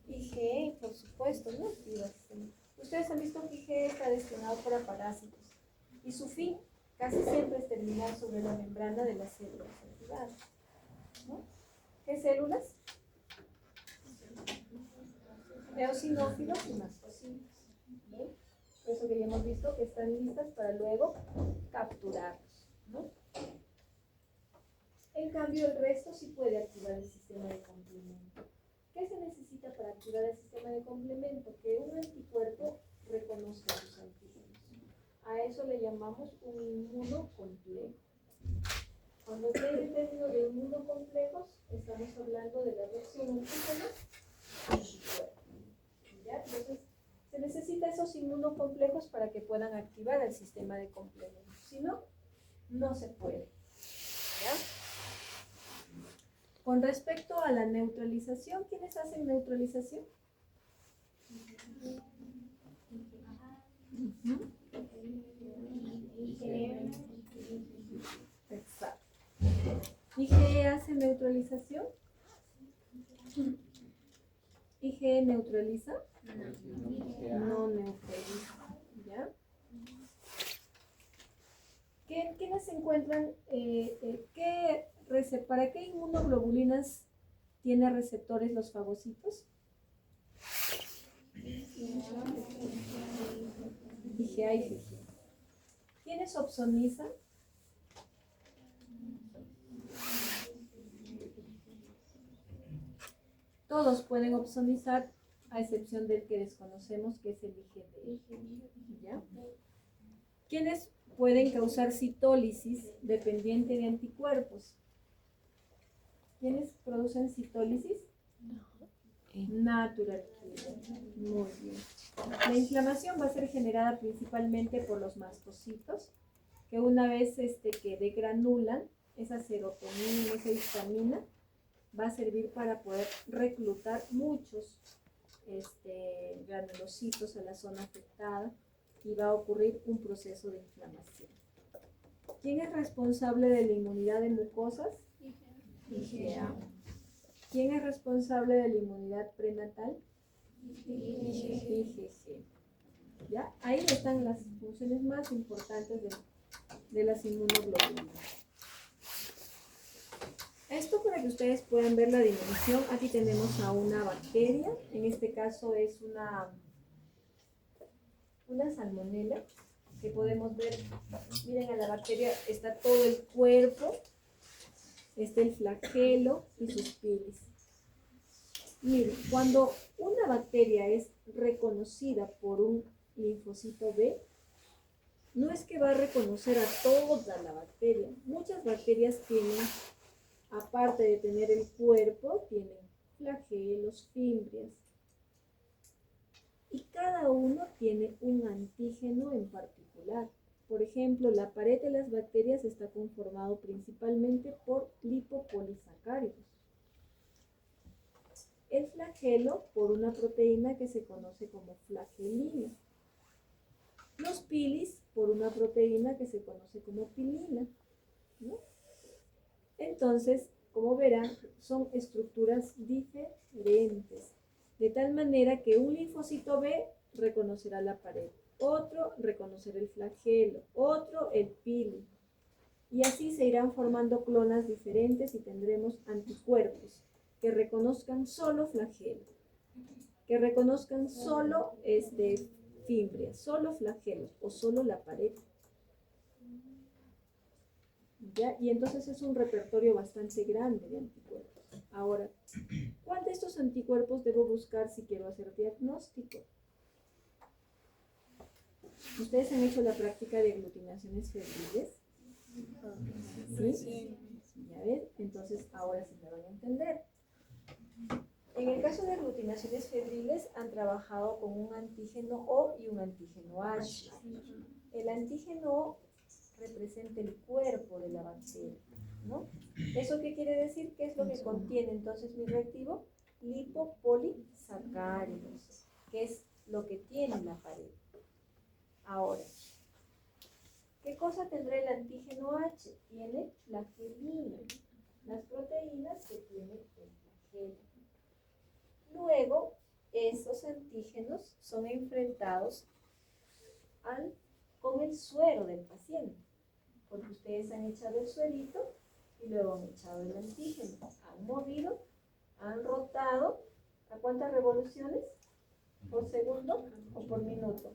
IgE, por supuesto, no activa el sistema. Ustedes han visto que IgE está destinado para parásitos y su fin casi siempre es terminar sobre la membrana de las células activadas, ¿no? ¿Qué células? Eosinófilos y mastocitos. ¿Bien? Por eso que ya hemos visto que están listas para luego capturarlos, ¿no? En cambio, el resto sí puede activar el sistema de complemento. ¿Qué se necesita para activar el sistema de complemento? Que un anticuerpo reconozca sus antígenos. A eso le llamamos un inmunocomplejo. Cuando tiene el término de inmunocomplejos, estamos hablando de la reacción antígeno-anticuerpo. ¿Ya? Entonces, se necesita esos inmunocomplejos para que puedan activar el sistema de complemento. Si no, no se puede. ¿Ya? Con respecto a la neutralización, ¿quiénes hacen neutralización? Exacto. ¿IgE hace neutralización? ¿IgE neutraliza? No neutraliza. ¿Ya? ¿Quiénes se encuentran? ¿Para qué inmunoglobulinas tiene receptores los fagocitos? IgA y IgG. ¿Quiénes opsonizan? Todos pueden opsonizar, a excepción del que desconocemos, que es el IgD. ¿Ya? ¿Quiénes pueden causar citólisis dependiente de anticuerpos? ¿Quiénes producen citólisis? Natural killer. Muy bien. La inflamación va a ser generada principalmente por los mastocitos, que una vez que degranulan esa serotonina, esa histamina, va a servir para poder reclutar muchos granulocitos a la zona afectada y va a ocurrir un proceso de inflamación. ¿Quién es responsable de la inmunidad de mucosas? IgA. ¿Quién es responsable de la inmunidad prenatal? IgG. ¿Ya? Ahí están las funciones más importantes de las inmunoglobulinas. Esto para que ustedes puedan ver la dimensión. Aquí tenemos a una bacteria, en este caso es una salmonela, que podemos ver, miren, a la bacteria está todo el cuerpo, está el flagelo y sus pilis. Miren, cuando una bacteria es reconocida por un linfocito B, no es que va a reconocer a toda la bacteria. Muchas bacterias tienen, aparte de tener el cuerpo, tienen flagelos, fimbrias. Y cada uno tiene un antígeno en particular. Por ejemplo, la pared de las bacterias está conformado principalmente por lipopolisacáridos. El flagelo por una proteína que se conoce como flagelina. Los pilis por una proteína que se conoce como pilina, ¿no? Entonces, como verán, son estructuras diferentes, de tal manera que un linfocito B reconocerá la pared, otro reconocer el flagelo, otro el pili. Y así se irán formando clonas diferentes y tendremos anticuerpos que reconozcan solo flagelo, que reconozcan solo fimbrias, solo flagelos o solo la pared. ¿Ya? Y entonces es un repertorio bastante grande de anticuerpos. Ahora, ¿cuál de estos anticuerpos debo buscar si quiero hacer diagnóstico? ¿Ustedes han hecho la práctica de aglutinaciones febriles? ¿Sí? ¿Ya ven? Entonces ahora sí me van a entender. En el caso de aglutinaciones febriles han trabajado con un antígeno O y un antígeno H. El antígeno O representa el cuerpo de la bacteria, ¿no? ¿Eso qué quiere decir? ¿Qué es lo que contiene entonces mi reactivo? Lipopolisacáridos, que es lo que tiene la pared. Ahora, ¿qué cosa tendrá el antígeno H? Tiene flagelina, las proteínas que tiene el flagelo. Luego, esos antígenos son enfrentados con el suero del paciente, porque ustedes han echado el suerito y luego han echado el antígeno, han movido, han rotado. ¿A cuántas revoluciones? ¿Por segundo o por minuto?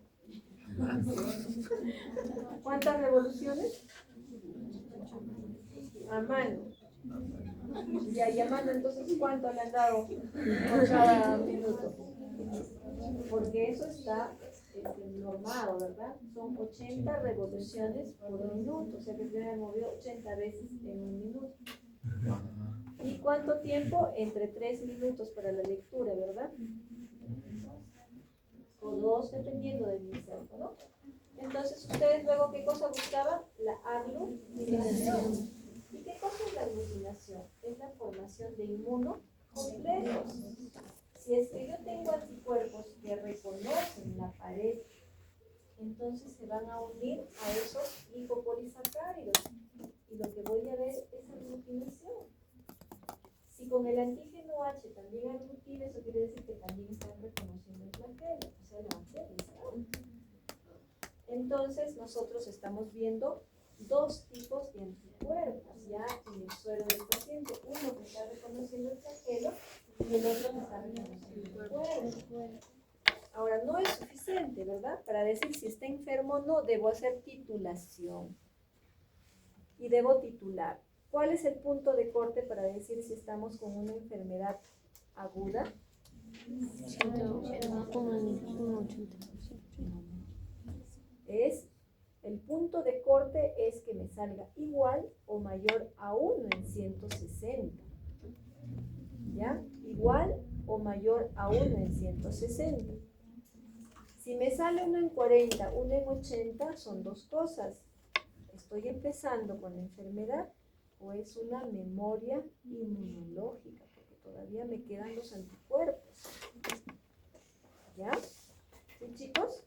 ¿Cuántas revoluciones? A mano. Ya, y a mano, entonces, ¿cuánto le han dado por cada minuto? Porque eso está normado, ¿verdad? Son 80 revoluciones por minuto, o sea que se han movido 80 veces en un minuto. ¿Y cuánto tiempo? Entre 3 minutos para la lectura, ¿verdad? O 2, dependiendo del inserto, ¿no? Entonces, ¿ustedes luego qué cosa buscaban? La aglutinación. ¿Y qué cosa es la aglutinación? Es la formación de inmunocomplejos. Si es que yo tengo anticuerpos que reconocen la pared, entonces se van a unir a esos lipopolisacáridos. Y lo que voy a ver es aglutinación. Si con el antígeno H también aglutina, eso quiere decir que también están reconociendo el flagelo, o sea, la bacteria. Entonces, nosotros estamos viendo dos tipos de anticuerpos ya en el suero del paciente. Uno que está reconociendo el flagelo y el otro que está reconociendo el cuerpo. Ahora, no es suficiente, ¿verdad? Para decir si está enfermo o no, debo hacer titulación. Y debo titular. ¿Cuál es el punto de corte para decir si estamos con una enfermedad aguda? 80. El punto de corte es que me salga igual o mayor a 1 en 160. ¿Ya? Igual o mayor a 1 en 160. Si me sale 1 en 40, 1 en 80, son dos cosas. ¿Estoy empezando con la enfermedad o es una memoria inmunológica? Porque todavía me quedan los anticuerpos. ¿Ya? ¿Sí, chicos?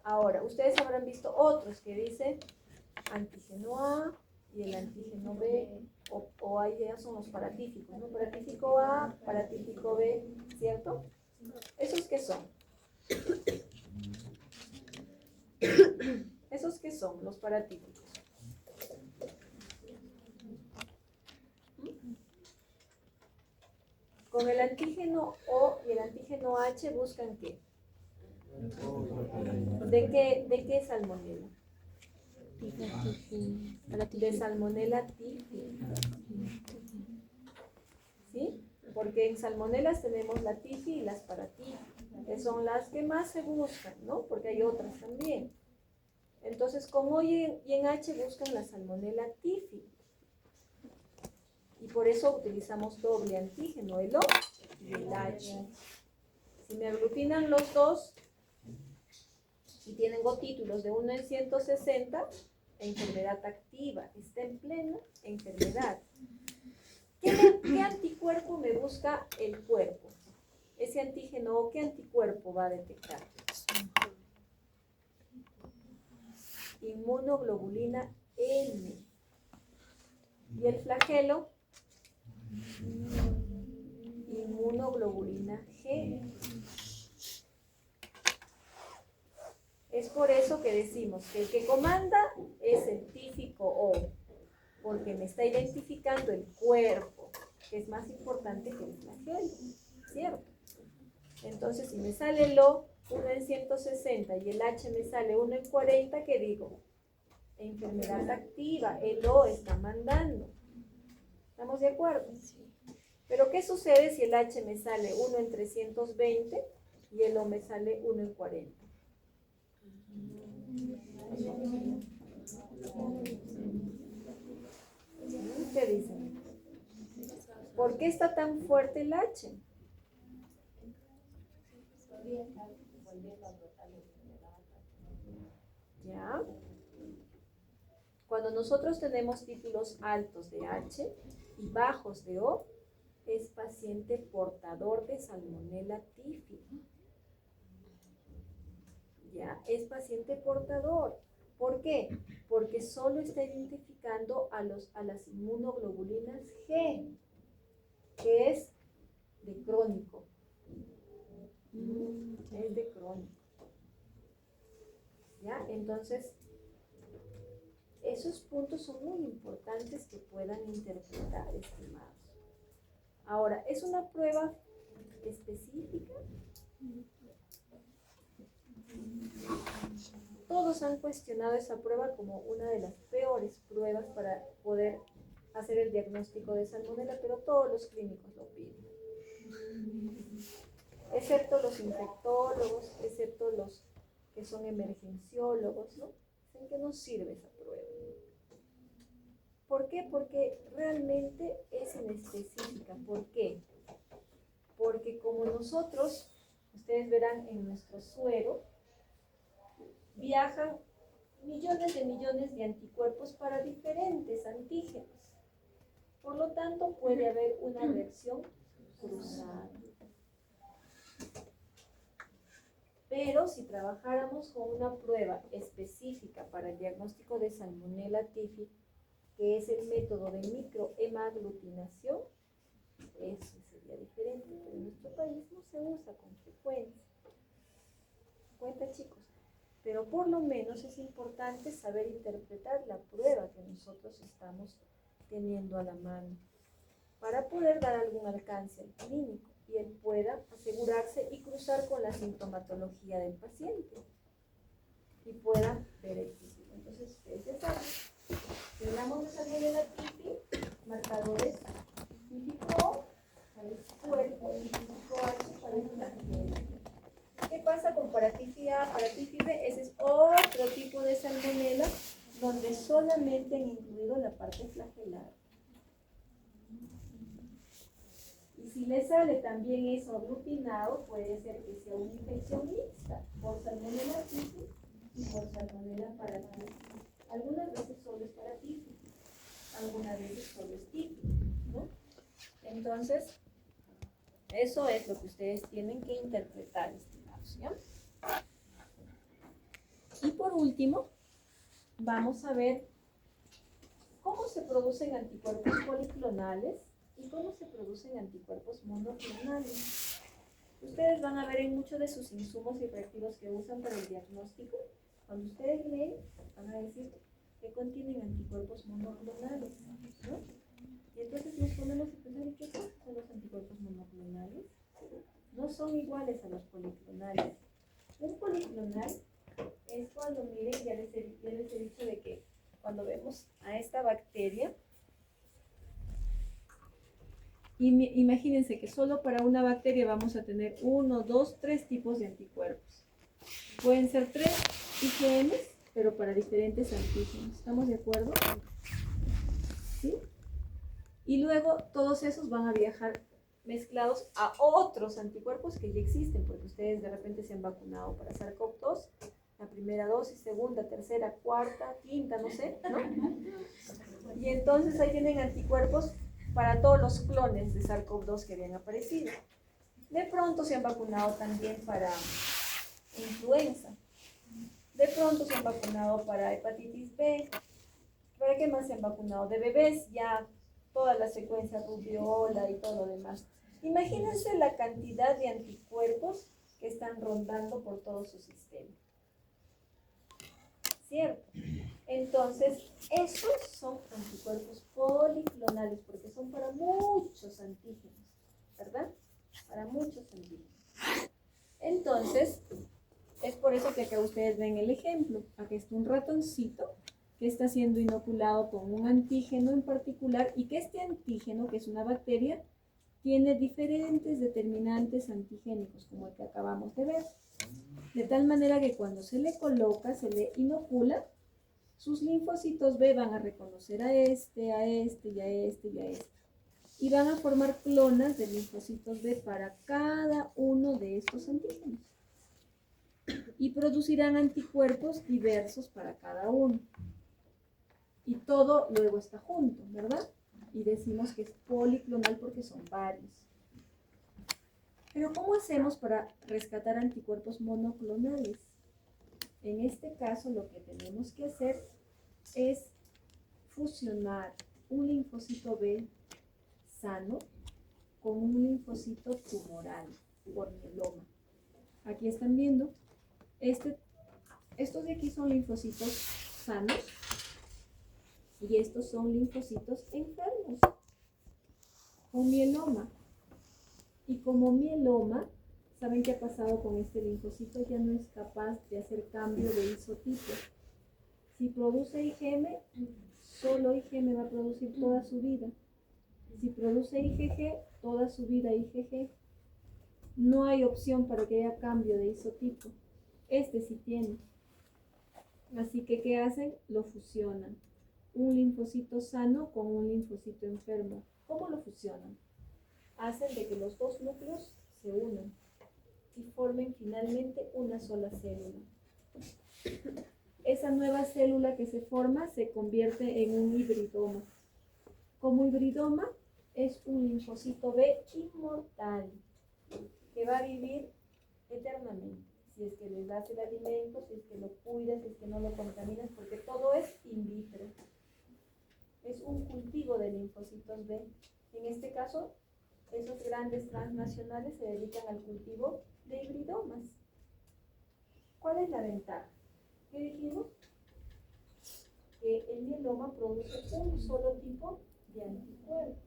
Ahora, ustedes habrán visto otros que dicen antígeno A y el antígeno B, o ahí ya son los paratíficos, ¿no? Paratífico A, paratífico B, ¿cierto? ¿Esos qué son? ¿Esos qué son, los paratíficos? Con el antígeno O y el antígeno H buscan ¿qué? ¿De qué salmonela? De salmonela tifi. ¿Sí? Porque en salmonelas tenemos la tifi y las paratifi, que son las que más se buscan, ¿no? Porque hay otras también. Entonces, con O y en H buscan la salmonela tifi. Y por eso utilizamos doble antígeno, el O y el H. Si me aglutinan los dos, y tienen títulos de 1 en 160, enfermedad activa, está en plena enfermedad. ¿Qué anticuerpo me busca el cuerpo? Ese antígeno, ¿qué anticuerpo va a detectar? Inmunoglobulina N. ¿Y el flagelo? Inmunoglobulina G. Es por eso que decimos que el que comanda es el típico O, porque me está identificando el cuerpo, que es más importante que el flagelo, ¿cierto? Entonces, si me sale el O, 1 en 160 y el H me sale 1 en 40, ¿qué digo? Enfermedad activa, el O está mandando. ¿Estamos de acuerdo? Pero ¿qué sucede si el H me sale 1 en 320 y el O me sale 1 en 40? ¿Qué dicen? ¿Por qué está tan fuerte el H? ¿Ya? Cuando nosotros tenemos títulos altos de H y bajos de O, es paciente portador de Salmonella typhi. ¿Ya? Es paciente portador. ¿Por qué? Porque solo está identificando a las inmunoglobulinas G, que es de crónico. Es de crónico. ¿Ya? Entonces, esos puntos son muy importantes que puedan interpretar, estimados. Ahora, ¿es una prueba específica? Todos han cuestionado esa prueba como una de las peores pruebas para poder hacer el diagnóstico de salmonela, pero todos los clínicos lo piden. Excepto los infectólogos, excepto los que son emergenciólogos, ¿no? ¿En qué nos sirve esa prueba? ¿Por qué? Porque realmente es inespecífica. ¿Por qué? Porque como nosotros, ustedes verán en nuestro suero, viajan millones de anticuerpos para diferentes antígenos. Por lo tanto, puede haber una reacción cruzada. Pero si trabajáramos con una prueba específica para el diagnóstico de Salmonella typhi, que es el método de microhemaglutinación, eso sería diferente, pero en nuestro país no se usa con frecuencia. ¿Cuenta, chicos? Pero por lo menos es importante saber interpretar la prueba que nosotros estamos teniendo a la mano para poder dar algún alcance al clínico y él pueda asegurarse y cruzar con la sintomatología del paciente y pueda ver el título. Entonces, ustedes ya saben, si hablamos de Salmonella typhi, marcadores típico para el cuerpo, típico H para el flagelo. ¿Qué pasa con Paratyphi A, Paratyphi B? Ese es otro tipo de salmonela donde solamente han incluido la parte flagelar. Y si le sale también eso aglutinado, puede ser que sea una infección mixta por Salmonella typhi y por Salmonella Paratyphi. Algunas veces solo es Paratyphi, algunas veces solo es typhi, ¿no? Entonces, eso es lo que ustedes tienen que interpretar, estimados, ¿ya? Y por último, vamos a ver cómo se producen anticuerpos policlonales y cómo se producen anticuerpos monoclonales. Ustedes van a ver en muchos de sus insumos y reactivos que usan para el diagnóstico, cuando ustedes leen, van a decir que contienen anticuerpos monoclonales, ¿no? Y entonces nos ponemos a pensar, ¿y qué son los anticuerpos monoclonales? No son iguales a los policlonales. Un policlonal es cuando, miren, ya les he dicho de que cuando vemos a esta bacteria, imagínense que solo para una bacteria vamos a tener 1, 2, 3 tipos de anticuerpos. Pueden ser 3 IgMs, pero para diferentes antígenos. ¿Estamos de acuerdo? ¿Sí? Y luego todos esos van a viajar mezclados a otros anticuerpos que ya existen, porque ustedes de repente se han vacunado para SARS-CoV-2, la primera dosis, segunda, tercera, cuarta, quinta, no sé, ¿no? Y entonces ahí tienen anticuerpos para todos los clones de SARS-CoV-2 que habían aparecido. De pronto se han vacunado también para influenza. De pronto se han vacunado para hepatitis B. ¿Para qué más se han vacunado? De bebés ya toda la secuencia rubiola y todo lo demás. Imagínense la cantidad de anticuerpos que están rondando por todo su sistema. ¿cierto? Entonces, estos son anticuerpos policlonales porque son para muchos antígenos, ¿verdad? Para muchos antígenos. Entonces, es por eso que acá ustedes ven el ejemplo. Aquí está un ratoncito que está siendo inoculado con un antígeno en particular y que este antígeno, que es una bacteria, tiene diferentes determinantes antigénicos, como el que acabamos de ver. De tal manera que cuando se le coloca, se le inocula, sus linfocitos B van a reconocer a este, a este y a este y a este. Y van a formar clonas de linfocitos B para cada uno de estos antígenos. Y producirán anticuerpos diversos para cada uno. Y todo luego está junto, ¿verdad? Y decimos que es policlonal porque son varios. Pero ¿cómo hacemos para rescatar anticuerpos monoclonales? En este caso lo que tenemos que hacer es fusionar un linfocito B sano con un linfocito tumoral por mieloma. Aquí están viendo, estos de aquí son linfocitos sanos y estos son linfocitos enfermos con mieloma. Y como mieloma, ¿saben qué ha pasado con este linfocito? Ya no es capaz de hacer cambio de isotipo. Si produce IgM, solo IgM va a producir toda su vida. Si produce IgG, toda su vida IgG. No hay opción para que haya cambio de isotipo. Este sí tiene. Así que, ¿qué hacen? Lo fusionan. Un linfocito sano con un linfocito enfermo. ¿Cómo lo fusionan? Hacen de que los dos núcleos se unan y formen finalmente una sola célula. Esa nueva célula que se forma se convierte en un hibridoma. Como hibridoma es un linfocito B inmortal que va a vivir eternamente. Si es que les das el alimento, si es que lo cuidas, si es que no lo contaminas, porque todo es in vitro. Es un cultivo de linfocitos B. En este caso, esos grandes transnacionales se dedican al cultivo de hibridomas. ¿Cuál es la ventaja? ¿Qué dijimos? Que el mieloma produce un solo tipo de anticuerpo.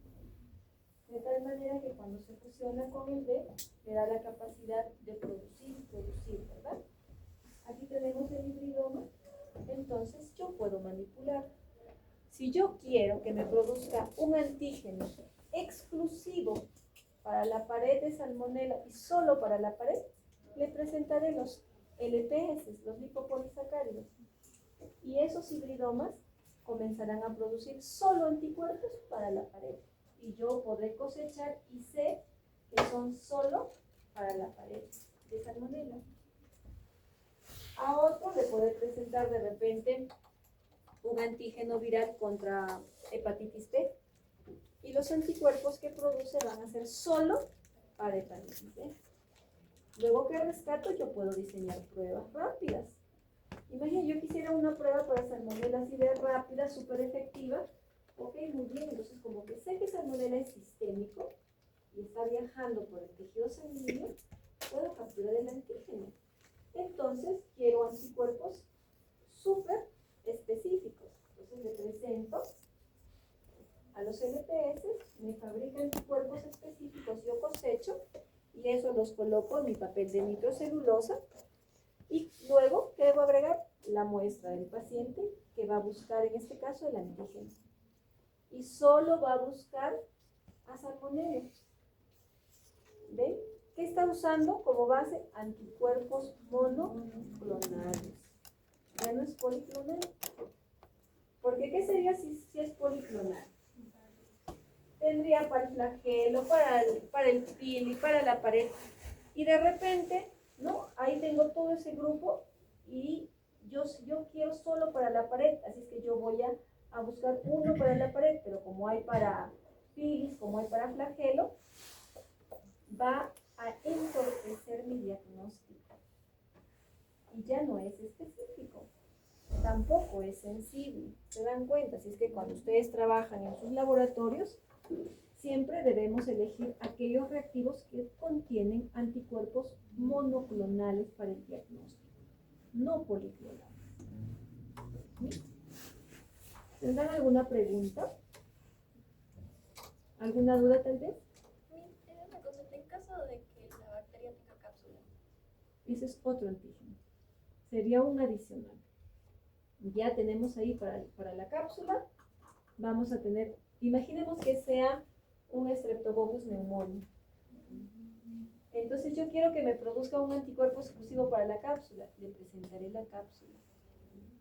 De tal manera que cuando se fusiona con el B, le da la capacidad de producir, ¿verdad? Aquí tenemos el hibridoma, entonces yo puedo manipular. Si yo quiero que me produzca un antígeno exclusivo para la pared de Salmonella y solo para la pared, le presentaré los LPS, los lipopolisacáridos. Y esos hibridomas comenzarán a producir solo anticuerpos para la pared. Y yo podré cosechar y sé que son solo para la pared de Salmonella. A otro le puede presentar de repente un antígeno viral contra hepatitis B. Y los anticuerpos que produce van a ser solo para hepatitis B. Luego que rescato, yo puedo diseñar pruebas rápidas. Imagina, yo quisiera una prueba para Salmonella así de rápida, súper efectiva. Ok, muy bien, entonces como que sé que Salmonella es sistémico y está viajando por el tejido sanguíneo, puedo capturar el antígeno. Entonces quiero anticuerpos súper específicos. Entonces le presento a los LPS, me fabrican anticuerpos específicos, yo cosecho y eso los coloco en mi papel de nitrocelulosa y luego, ¿qué debo agregar? La muestra del paciente que va a buscar en este caso el antígeno y solo va a buscar a Salmonella. ¿Ven? ¿Qué está usando como base? Anticuerpos monoclonales. Ya no es policlonal. ¿Por qué? ¿Qué sería si es policlonal? Tendría para el flagelo, para el pili, para la pared. Y de repente, ¿no? Ahí tengo todo ese grupo y yo quiero solo para la pared. Así es que yo voy a buscar uno para la pared, pero como hay para pilis, como hay para flagelo, va a entorpecer mi diagnóstico. Y ya no es específico. Tampoco es sensible. ¿Se dan cuenta? Así es que cuando ustedes trabajan en sus laboratorios, siempre debemos elegir aquellos reactivos que contienen anticuerpos monoclonales para el diagnóstico, no policlonales. ¿Tendrán alguna pregunta? ¿Alguna duda tal vez? Una consulta, en caso de que la bacteria tenga cápsula. Ese es otro antígeno. Sería un adicional. Ya tenemos ahí para la cápsula. Vamos a tener, imaginemos que sea un Streptococcus pneumoniae. Entonces yo quiero que me produzca un anticuerpo exclusivo para la cápsula. Le presentaré la cápsula.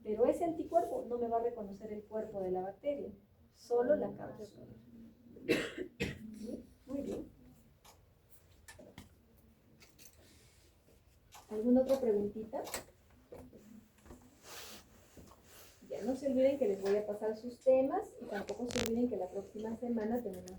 Pero ese anticuerpo no me va a reconocer el cuerpo de la bacteria, solo la cápsula. ¿Sí? Muy bien. ¿Alguna otra preguntita? Ya no se olviden que les voy a pasar sus temas y tampoco se olviden que la próxima semana tenemos